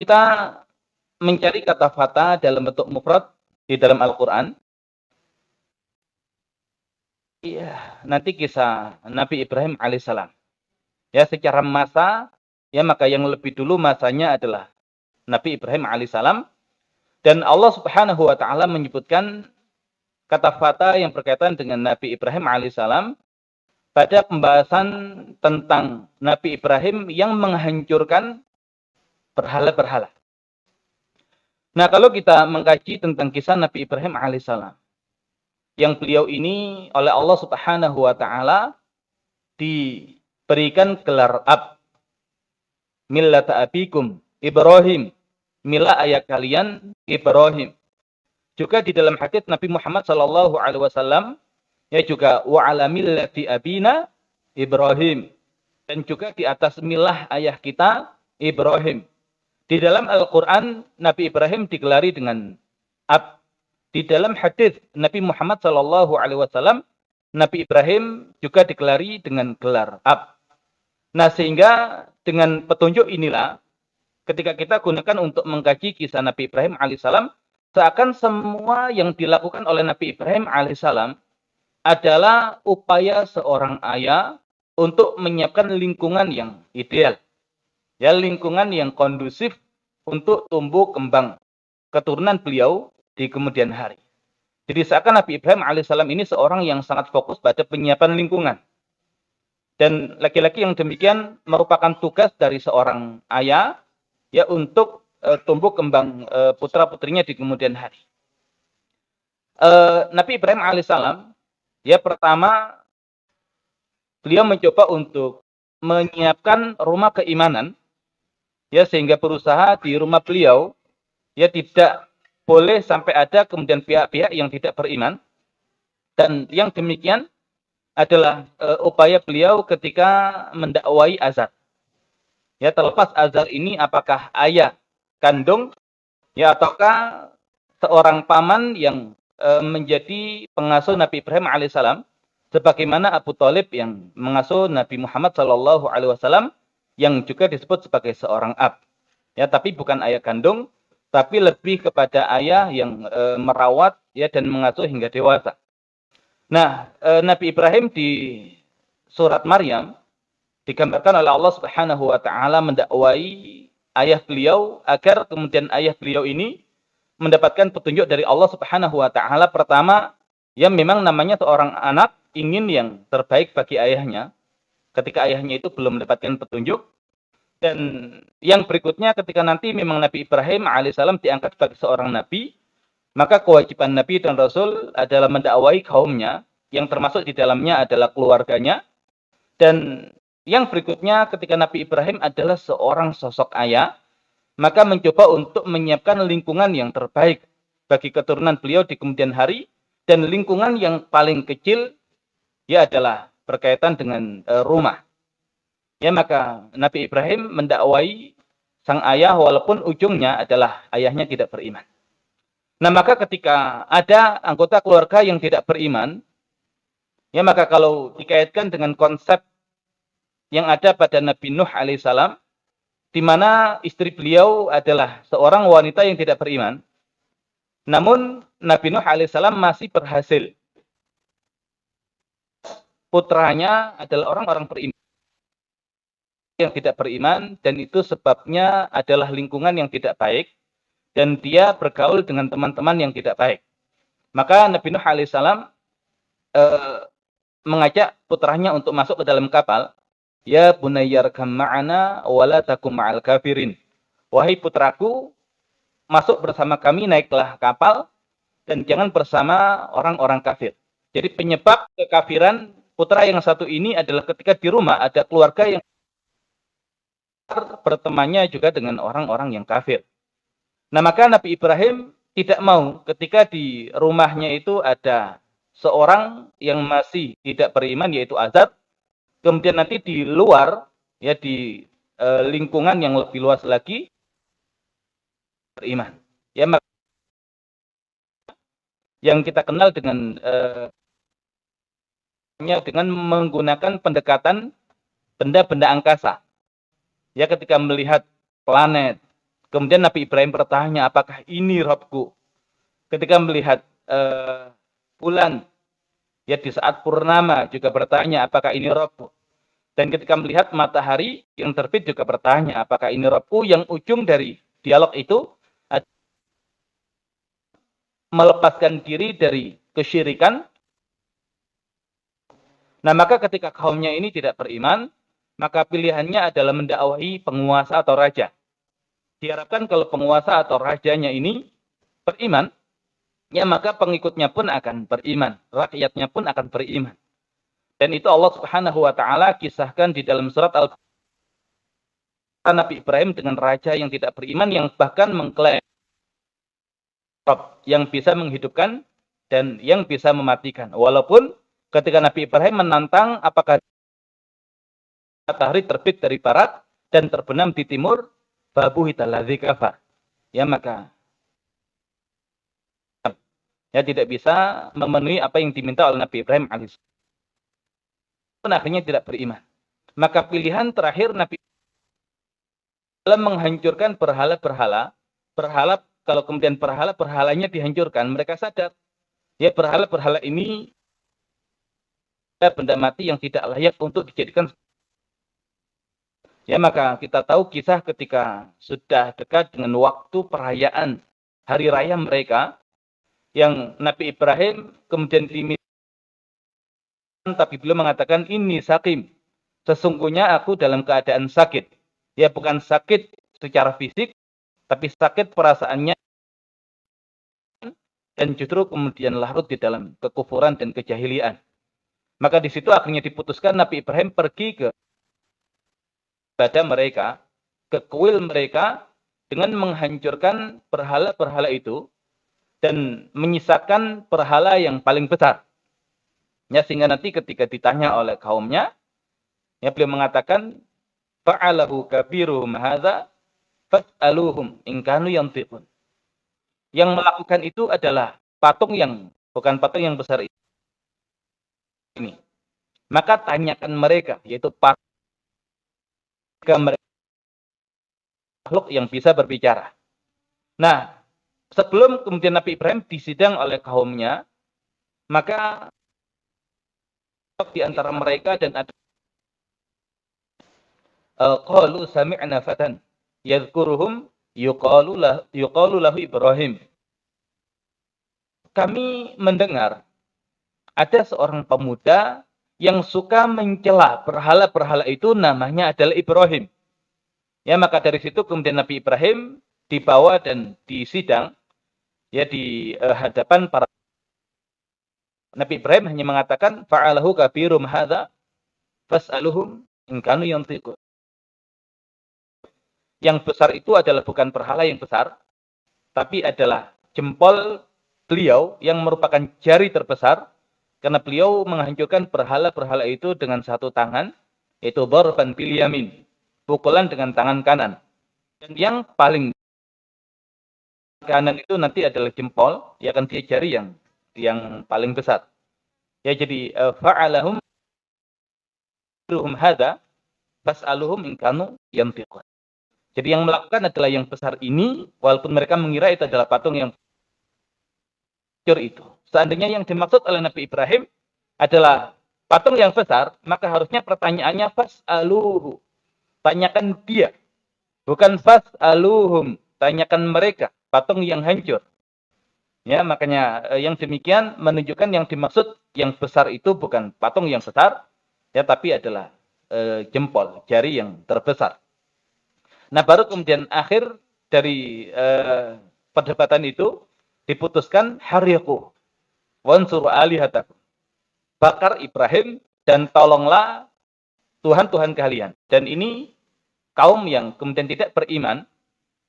kita mencari kata fata dalam bentuk mufrad di dalam Al-Quran, iya, nanti kisah Nabi Ibrahim alaihissalam. Ya, secara masa, ya maka yang lebih dulu masanya adalah Nabi Ibrahim alaihissalam. Dan Allah subhanahu wa ta'ala menyebutkan kata fata yang berkaitan dengan Nabi Ibrahim alaihissalam pada pembahasan tentang Nabi Ibrahim yang menghancurkan berhala-berhala. Nah, kalau kita mengkaji tentang kisah Nabi Ibrahim alaihissalam, yang beliau ini oleh Allah subhanahu wa ta'ala diberikan gelar ab, millata abikum Ibrahim, mila ayah kalian Ibrahim. Juga di dalam hadits Nabi Muhammad sallallahu alaihi wasallam, ya juga wa ala millati abina Ibrahim, dan juga di atas milah ayah kita Ibrahim. Di dalam Al-Qur'an Nabi Ibrahim digelari dengan ab. Di dalam hadis Nabi Muhammad sallallahu alaihi wasallam, Nabi Ibrahim juga digelari dengan gelar ab. Nah, sehingga dengan petunjuk inilah ketika kita gunakan untuk mengkaji kisah Nabi Ibrahim alaihissalam, seakan semua yang dilakukan oleh Nabi Ibrahim alaihissalam adalah upaya seorang ayah untuk menyiapkan lingkungan yang ideal. Ya, lingkungan yang kondusif untuk tumbuh kembang keturunan beliau di kemudian hari. Jadi seakan Nabi Ibrahim alaihissalam ini seorang yang sangat fokus pada penyiapan lingkungan. Dan laki-laki yang demikian merupakan tugas dari seorang ayah ya untuk tumbuh kembang putra-putrinya di kemudian hari. Nabi Ibrahim alaihissalam ya pertama beliau mencoba untuk menyiapkan rumah keimanan ya sehingga berusaha di rumah beliau ya tidak boleh sampai ada kemudian pihak-pihak yang tidak beriman. Dan yang demikian adalah upaya beliau ketika mendakwai Azar. Ya, terlepas Azar ini apakah ayah kandung ya ataukah seorang paman yang menjadi pengasuh Nabi Ibrahim alaihissalam, sebagaimana Abu Thalib yang mengasuh Nabi Muhammad sallallahu alaihi wasallam yang juga disebut sebagai seorang ab. Ya, tapi bukan ayah kandung, tapi lebih kepada ayah yang merawat ya dan mengasuh hingga dewasa. Nah, Nabi Ibrahim di surat Maryam digambarkan oleh Allah Subhanahu wa taala mendakwai ayah beliau agar kemudian ayah beliau ini mendapatkan petunjuk dari Allah Subhanahu wa taala. Pertama, ya memang namanya seorang anak ingin yang terbaik bagi ayahnya ketika ayahnya itu belum mendapatkan petunjuk. Dan yang berikutnya ketika nanti memang Nabi Ibrahim alaihissalam diangkat sebagai seorang nabi, maka kewajiban nabi dan rasul adalah mendakwai kaumnya, yang termasuk di dalamnya adalah keluarganya. Dan yang berikutnya ketika Nabi Ibrahim adalah seorang sosok ayah, maka mencoba untuk menyiapkan lingkungan yang terbaik bagi keturunan beliau di kemudian hari. Dan lingkungan yang paling kecil ya adalah berkaitan dengan rumah. Ya, maka Nabi Ibrahim mendakwai sang ayah walaupun ujungnya adalah ayahnya tidak beriman. Nah, maka ketika ada anggota keluarga yang tidak beriman, ya maka kalau dikaitkan dengan konsep yang ada pada Nabi Nuh alaihissalam, di mana istri beliau adalah seorang wanita yang tidak beriman, namun Nabi Nuh alaihissalam masih berhasil. Putranya adalah orang-orang beriman yang tidak beriman, dan itu sebabnya adalah lingkungan yang tidak baik, dan dia bergaul dengan teman-teman yang tidak baik. Maka Nabi Nuh alaihissalam mengajak putranya untuk masuk ke dalam kapal. Ya bunayyarkam ma'ana wala takum ma'al kafirin. Wahai putraku, masuk bersama kami, naiklah kapal, dan jangan bersama orang-orang kafir. Jadi penyebab kekafiran putra yang satu ini adalah ketika di rumah ada keluarga yang bertemannya juga dengan orang-orang yang kafir. Nah, maka Nabi Ibrahim tidak mau ketika di rumahnya itu ada seorang yang masih tidak beriman, yaitu Azar. Kemudian nanti di luar, ya di lingkungan yang lebih luas lagi, beriman. Ya, yang kita kenal dengan menggunakan pendekatan benda-benda angkasa. Ya, ketika melihat planet, Kemudian Nabi Ibrahim bertanya, apakah ini Rabbku? Ketika melihat bulan, ya di saat purnama juga bertanya, apakah ini Rabbku? Dan ketika melihat matahari yang terbit juga bertanya, apakah ini Rabbku? Yang ujung dari dialog itu melepaskan diri dari kesyirikan. Nah, maka ketika kaumnya ini tidak beriman, maka pilihannya adalah mendakwahi penguasa atau raja. Diharapkan kalau penguasa atau rajanya ini beriman, ya maka pengikutnya pun akan beriman, rakyatnya pun akan beriman. Dan itu Allah Subhanahu wa taala kisahkan di dalam surat Nabi Ibrahim dengan raja yang tidak beriman yang bahkan mengklaim yang bisa menghidupkan dan yang bisa mematikan. Walaupun ketika Nabi Ibrahim menantang apakah matahari terbit dari barat dan terbenam di timur, fabuhital ladzi kafar. Ya maka ya tidak bisa memenuhi apa yang diminta oleh Nabi Ibrahim alaihissalam. Pun akhirnya tidak beriman. Maka pilihan terakhir Nabi dalam menghancurkan berhala-berhala, kalau kemudian berhala-berhalanya dihancurkan, mereka sadar ya berhala-berhala ini benda mati yang tidak layak untuk dijadikan. Ya maka kita tahu kisah ketika sudah dekat dengan waktu perayaan hari raya mereka, yang Nabi Ibrahim kemudian diminta, tapi beliau mengatakan ini sakim. Sesungguhnya aku dalam keadaan sakit. Ya bukan sakit secara fisik, tapi sakit perasaannya. Dan justru kemudian larut di dalam kekufuran dan kejahilian. Maka di situ akhirnya diputuskan Nabi Ibrahim pergi kepada mereka, ke kuil mereka, dengan menghancurkan berhala-berhala itu dan menyisakan berhala yang paling besar. Ya, sehingga nanti ketika ditanya oleh kaumnya, ya beliau mengatakan, fa'alahu kabiruhum hadza fas'aluhum in kanu yantiqun. Yang melakukan itu adalah bukan patung yang besar ini. Maka tanyakan mereka, yaitu makhluk yang bisa berbicara. Nah, sebelum kemudian Nabi Ibrahim disidang oleh kaumnya, maka di antara mereka dan ada qalu sami'na fatan yadhkuruhum yuqalu lahu Ibrahim. Kami mendengar ada seorang pemuda yang suka mencela berhala-berhala itu, namanya adalah Ibrahim. Ya, maka dari situ kemudian Nabi Ibrahim dibawa dan disidang ya di hadapan para. Nabi Ibrahim hanya mengatakan fa'alahu kabirum hadza fas'aluhum in kanu yantiqun. Yang besar itu adalah bukan berhala yang besar, tapi adalah jempol beliau yang merupakan jari terbesar, karena beliau menghancurkan berhala-berhala itu dengan satu tangan, yaitu darban bil yamin, pukulan dengan tangan kanan. Dan yang paling kanan itu nanti adalah jempol, ya kan, dia jari yang paling besar. Ya, jadi fa'alahum hadza fas'aluhum in kanu yantiqun. Jadi yang melakukan adalah yang besar ini, walaupun mereka mengira itu adalah patung yang hancur itu. Seandainya yang dimaksud oleh Nabi Ibrahim adalah patung yang besar, maka harusnya pertanyaannya fas'aluhu. Tanyakan dia. Bukan fas'aluhum. Tanyakan mereka. Patung yang hancur. Ya, makanya yang demikian menunjukkan yang dimaksud yang besar itu bukan patung yang besar, ya, tapi adalah jempol, jari yang terbesar. Nah, baru kemudian akhir dari perdebatan itu diputuskan hariqu wansuru alihatakum. Bakar Ibrahim dan tolonglah Tuhan-Tuhan kalian. Dan ini kaum yang kemudian tidak beriman,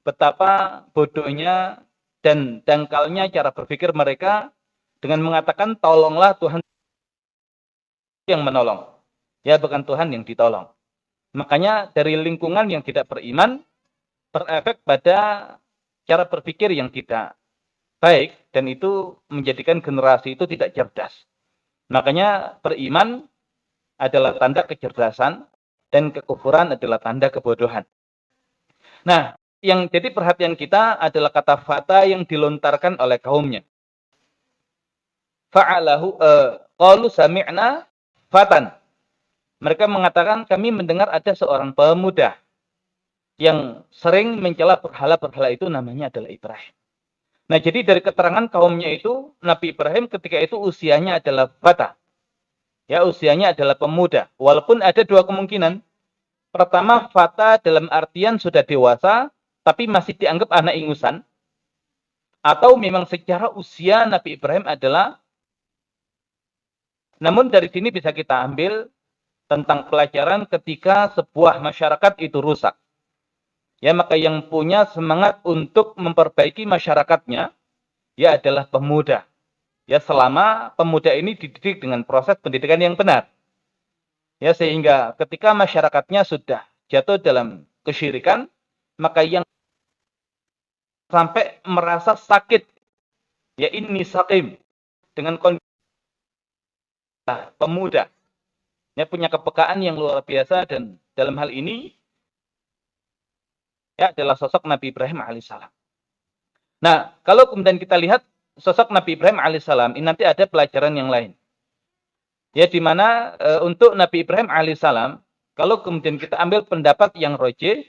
betapa bodohnya dan dangkalnya cara berpikir mereka dengan mengatakan tolonglah Tuhan yang menolong. Ya, bukan Tuhan yang ditolong. Makanya dari lingkungan yang tidak beriman berefek pada cara berpikir yang tidak baik, dan itu menjadikan generasi itu tidak cerdas. Makanya beriman adalah tanda kecerdasan dan kekufuran adalah tanda kebodohan. Nah, yang jadi perhatian kita adalah kata fata yang dilontarkan oleh kaumnya. Fa'alahu qalu sami'na fatan. Mereka mengatakan kami mendengar ada seorang pemuda yang sering mencela berhala-berhala itu namanya adalah Ibrahim. Nah, jadi dari keterangan kaumnya itu Nabi Ibrahim ketika itu usianya adalah fata. Ya, usianya adalah pemuda. Walaupun ada dua kemungkinan. Pertama, fata dalam artian sudah dewasa tapi masih dianggap anak ingusan. Atau memang secara usia Nabi Ibrahim adalah, namun dari sini bisa kita ambil tentang pelajaran ketika sebuah masyarakat itu rusak. Ya, maka yang punya semangat untuk memperbaiki masyarakatnya, ya adalah pemuda. Ya, selama pemuda ini dididik dengan proses pendidikan yang benar. Ya, sehingga ketika masyarakatnya sudah jatuh dalam kesyirikan, maka yang sampai merasa sakit, ya ini sakim, dengan kondisi pemuda, ya punya kepekaan yang luar biasa, dan dalam hal ini ya adalah sosok Nabi Ibrahim alaihissalam. Nah, kalau kemudian kita lihat sosok Nabi Ibrahim alaihissalam, ini nanti ada pelajaran yang lain. Ya, di mana untuk Nabi Ibrahim alaihissalam, kalau kemudian kita ambil pendapat yang rojih,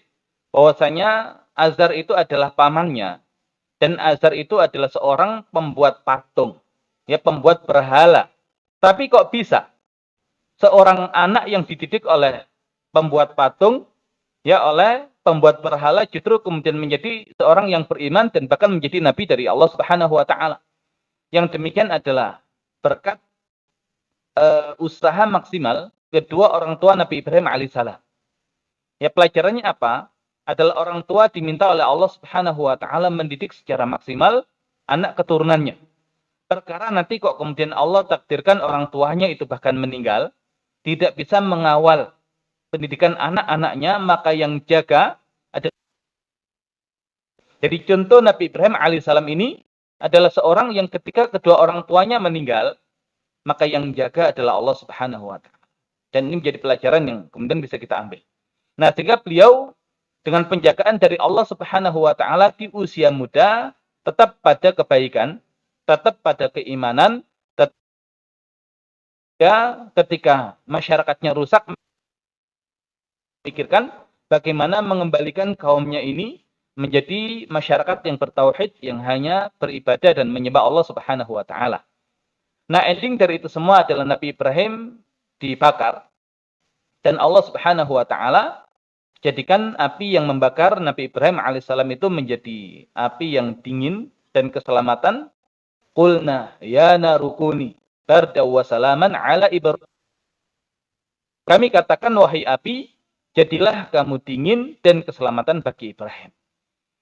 bahwasanya Azar itu adalah pamannya, dan Azar itu adalah seorang pembuat patung, ya pembuat berhala. Tapi kok bisa seorang anak yang dididik oleh pembuat patung, ya oleh pembuat berhala, justru kemudian menjadi seorang yang beriman dan bahkan menjadi nabi dari Allah Subhanahu wa taala. Yang demikian adalah berkat usaha maksimal kedua orang tua Nabi Ibrahim alaihissalam. Ya, pelajarannya apa? Adalah orang tua diminta oleh Allah Subhanahu wa taala mendidik secara maksimal anak keturunannya. Perkara nanti kok kemudian Allah takdirkan orang tuanya itu bahkan meninggal, tidak bisa mengawal pendidikan anak-anaknya, maka yang jaga adalah. Jadi contoh Nabi Ibrahim alaihissalam ini adalah seorang yang ketika kedua orang tuanya meninggal, maka yang jaga adalah Allah Subhanahu wa taala. Dan ini menjadi pelajaran yang kemudian bisa kita ambil. Nah, sehingga beliau dengan penjagaan dari Allah Subhanahu wa taala di usia muda tetap pada kebaikan, tetap pada keimanan, tetap ketika masyarakatnya rusak, pikirkan bagaimana mengembalikan kaumnya ini menjadi masyarakat yang bertauhid, yang hanya beribadah dan menyembah Allah Subhanahu wa taala. Nah, ending dari itu semua adalah Nabi Ibrahim dibakar dan Allah Subhanahu wa taala jadikan api yang membakar Nabi Ibrahim alaihissalam itu menjadi api yang dingin dan keselamatan. Qulna ya narukuni barda wa salaman ala Ibrahim. Kami katakan, wahai api, jadilah kamu dingin dan keselamatan bagi Ibrahim.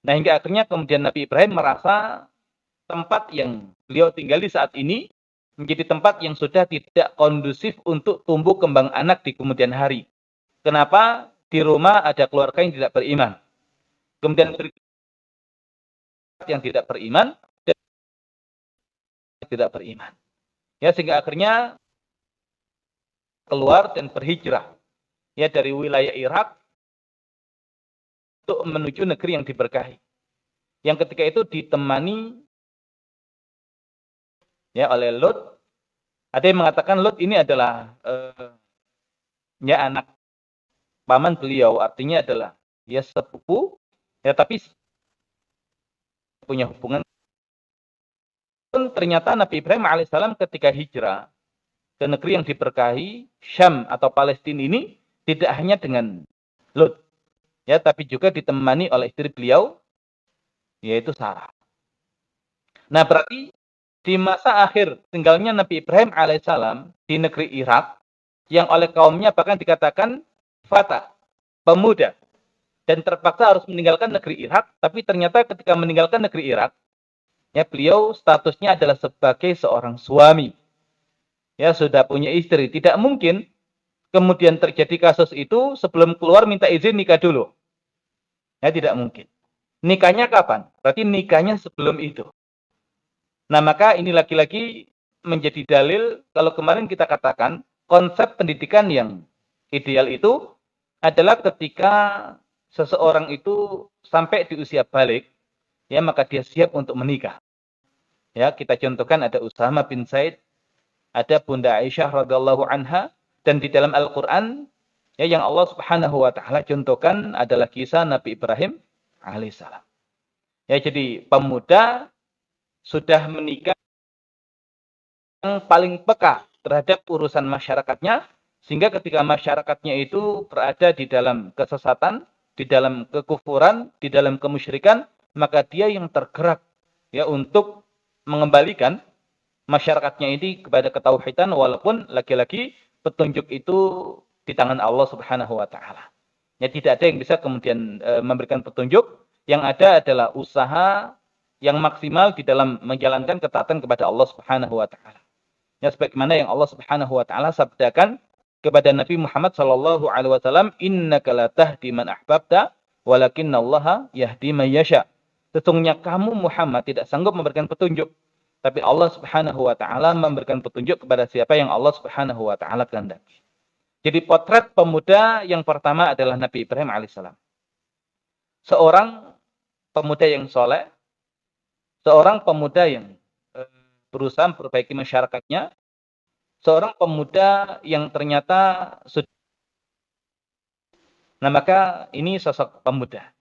Nah, hingga akhirnya kemudian Nabi Ibrahim merasa tempat yang beliau tinggali saat ini menjadi tempat yang sudah tidak kondusif untuk tumbuh kembang anak di kemudian hari. Kenapa? Di rumah ada keluarga yang tidak beriman. Kemudian yang tidak beriman dan tidak beriman. Ya, sehingga akhirnya keluar dan berhijrah ya dari wilayah Irak untuk menuju negeri yang diberkahi. Yang ketika itu ditemani ya oleh Lut. Ada yang mengatakan Lut ini adalah ya anak paman beliau, artinya adalah ya sepupu, ya tapi punya hubungan. Ternyata Nabi Ibrahim alaihissalam ketika hijrah ke negeri yang diberkahi, Syam atau Palestina ini, tidak hanya dengan Lut, ya tapi juga ditemani oleh istri beliau, yaitu Sarah. Nah, berarti di masa akhir tinggalnya Nabi Ibrahim alaihissalam di negeri Irak, yang oleh kaumnya bahkan dikatakan fata, pemuda, dan terpaksa harus meninggalkan negeri Irak. Tapi ternyata ketika meninggalkan negeri Irak, ya beliau statusnya adalah sebagai seorang suami, ya sudah punya istri. Tidak mungkin kemudian terjadi kasus itu sebelum keluar minta izin nikah dulu, ya tidak mungkin. Nikahnya kapan? Berarti nikahnya sebelum itu. Nah, maka ini lagi-lagi menjadi dalil kalau kemarin kita katakan konsep pendidikan yang ideal itu adalah ketika seseorang itu sampai di usia balik, ya maka dia siap untuk menikah. Ya, kita contohkan ada Usama bin Zaid, ada Bunda Aisyah radhiyallahu anha, dan di dalam Al-Qur'an ya yang Allah Subhanahu wa taala contohkan adalah kisah Nabi Ibrahim alaihissalam. Ya, jadi pemuda sudah menikah yang paling peka terhadap urusan masyarakatnya, sehingga ketika masyarakatnya itu berada di dalam kesesatan, di dalam kekufuran, di dalam kemusyrikan, maka dia yang tergerak ya untuk mengembalikan masyarakatnya ini kepada ketauhidan, walaupun lagi-lagi petunjuk itu di tangan Allah Subhanahu wa taala. Ya, tidak ada yang bisa kemudian memberikan petunjuk, yang ada adalah usaha yang maksimal di dalam menjalankan ketaatan kepada Allah Subhanahu wa taala. Ya, sebagaimana yang Allah Subhanahu wa taala sabdakan kepada Nabi Muhammad sallallahu alaihi wasallam, "Innaka la tahdi man ahbabta, walakinallaha yahdi man yasha." Sesungguhnya kamu Muhammad tidak sanggup memberikan petunjuk, tapi Allah Subhanahu wa taala memberikan petunjuk kepada siapa yang Allah Subhanahu wa taala kehendaki. Jadi potret pemuda yang pertama adalah Nabi Ibrahim alaihissalam. Seorang pemuda yang soleh, seorang pemuda yang berusaha memperbaiki masyarakatnya, seorang pemuda yang ternyata sudah. Nah, maka ini sosok pemuda.